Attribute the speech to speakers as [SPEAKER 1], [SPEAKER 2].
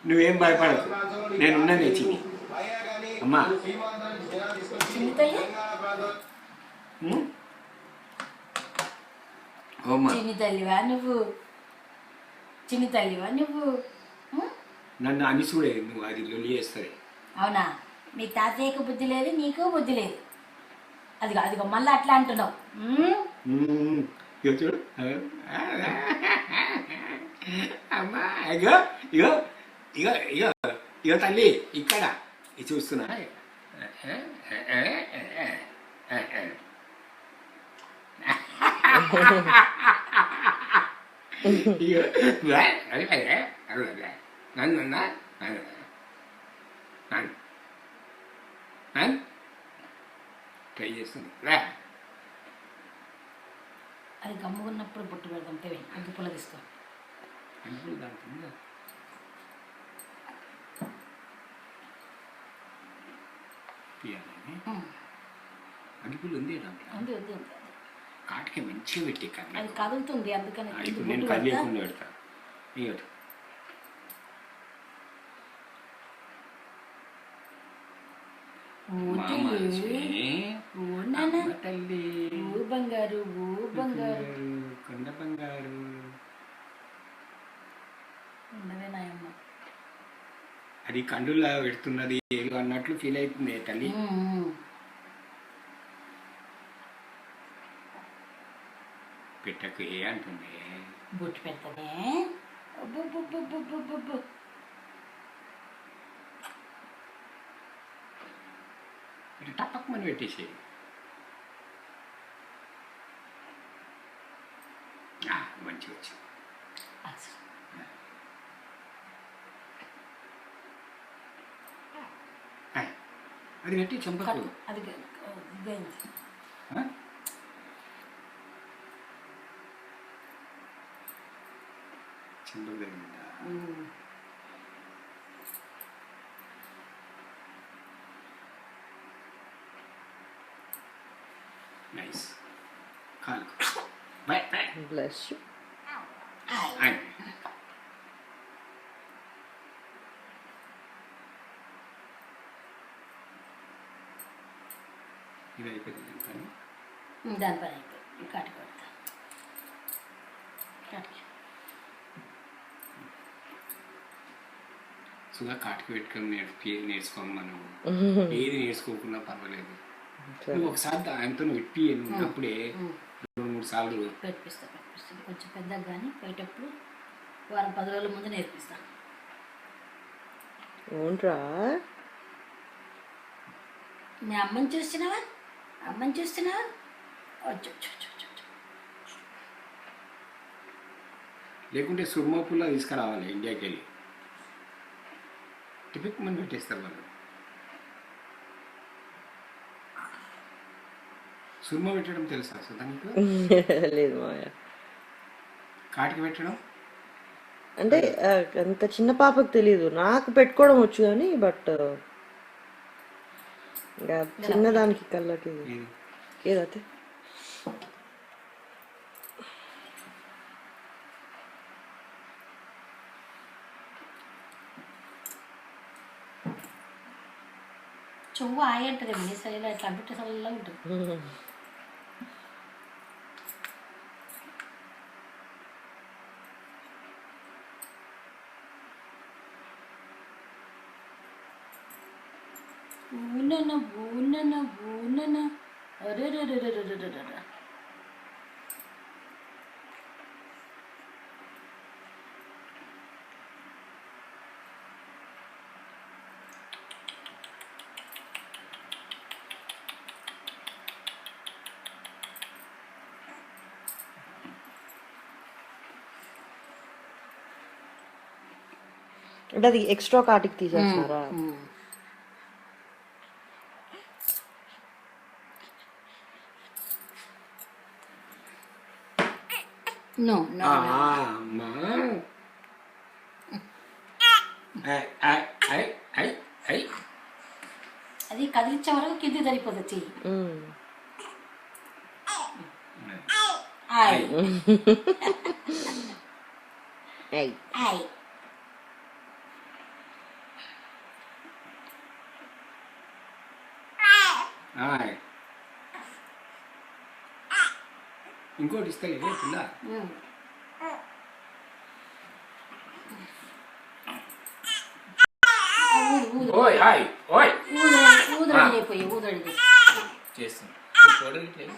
[SPEAKER 1] నువ్వేం భయపడదు, నేనున్నా చిన్ని. అమ్మా
[SPEAKER 2] చిన్ని తల్లివా నువ్వు, చిన్ని తల్లివా నువ్వు.
[SPEAKER 1] నన్ను అని చూడే, నువ్వు అది లొల్లి చేస్తుంది.
[SPEAKER 2] అవునా, మీ తాతయ్యకు బుద్ధి లేదు, నీకు బుద్ధి లేదు. అదిగో అదిగో మళ్ళీ అట్లా అంటున్నావు.
[SPEAKER 1] చూడు అమ్మా, ఇగో ఇగో ఇగో ఇగో ఇగో తల్లి ఇక్కడ ఇది చూస్తున్నా. ట్రై చేస్తుంది.
[SPEAKER 2] అది గమ్ముకున్నప్పుడు బొట్టు పెడతాం. తెవి అగ్గి పుల్ల తీసుకో.
[SPEAKER 1] అగ్గిపుల్ల దాంట్లో అగ్గిపుల్ల ఉంది
[SPEAKER 2] ఉంది ఉంది ఉంది.
[SPEAKER 1] కాటికి మంచిగా పెట్టి
[SPEAKER 2] అది కదులుతుంది, అందుకని
[SPEAKER 1] ఇప్పుడు నేను కదిలేకుండా పెడతాను. ఇవ్వదు తల్లి,
[SPEAKER 2] ఊ బంగారు, ఊ బంగారు,
[SPEAKER 1] కొండ బంగారు.
[SPEAKER 2] ఉండవే నాయమ్మ.
[SPEAKER 1] అది కండులా పెడుతున్నది ఏదో అన్నట్లు ఫీల్ అవుతుంది తల్లి. పెట్టకు ఏ అంటుంది.
[SPEAKER 2] బొట్టు పెడతానే.
[SPEAKER 1] టపక్మని పెట్టేసి మంచిగా వచ్చి అది పెట్టి చంపకు.
[SPEAKER 2] అది
[SPEAKER 1] చంపకు తగిలిందా? నైస్. కాలు
[SPEAKER 3] Bless you.
[SPEAKER 1] ఇది అయిపోయింది కానీ
[SPEAKER 2] దానిపైన అయిపోయింది. కాటి కొడతా కాటికి
[SPEAKER 1] సుగా కాటికి పెట్టుకొని నేర్చుకోము మనం. ఏది నేర్చుకోకుండా పర్వాలేదు. నువ్వు ఒకసారి ఆయనతో విప్పి ఉన్నప్పుడే 2-3 సార్లు
[SPEAKER 2] పెట్టిస్తా. కొంచెం పెద్దగా కానీ పోయేటప్పుడు వారం 10 రోజుల ముందు నేర్పిస్తాను.
[SPEAKER 3] అవునరా,
[SPEAKER 2] మీ అమ్మని చూస్తున్నావా? అమ్మని చూస్తున్నావా?
[SPEAKER 1] లేకుంటే సుర్మా పుల్ల తీసుకురావాలి ఇండియాకి వెళ్ళి. టిపిక్ మని పెట్టేస్తారు వాళ్ళు. సుర్మా పెట్టడం తెలుసా సుధానికి?
[SPEAKER 3] లేదు మాయ.
[SPEAKER 1] కాటికి పెట్టడం
[SPEAKER 3] అంటే అంత చిన్న పాపకు తెలీదు, నాకు పెట్టుకోవడం వచ్చు కానీ బట్ ఇంకా చిన్నదానికి కళ్ళకి ఏదైతే
[SPEAKER 2] చెవు ఆయ అంటది. మీ సైలో ఇట్లా అంటుంటే సల్లా ఉంటుంది. ఊనన ఊనన ఊనన అరే.
[SPEAKER 3] అంటే అది ఎక్స్ట్రా కాటికి తీసేస్తున్నారా?
[SPEAKER 2] No. అది కదిలించే వరకు కింది సరిపోతుంది చెయ్యి.
[SPEAKER 1] ఆయ్. ఇంకోటి ఇస్తాయి పిల్ల. ఓయ్ హాయ్ ఓయ్
[SPEAKER 2] ఊదడి చెప్పి
[SPEAKER 1] చేస్తాను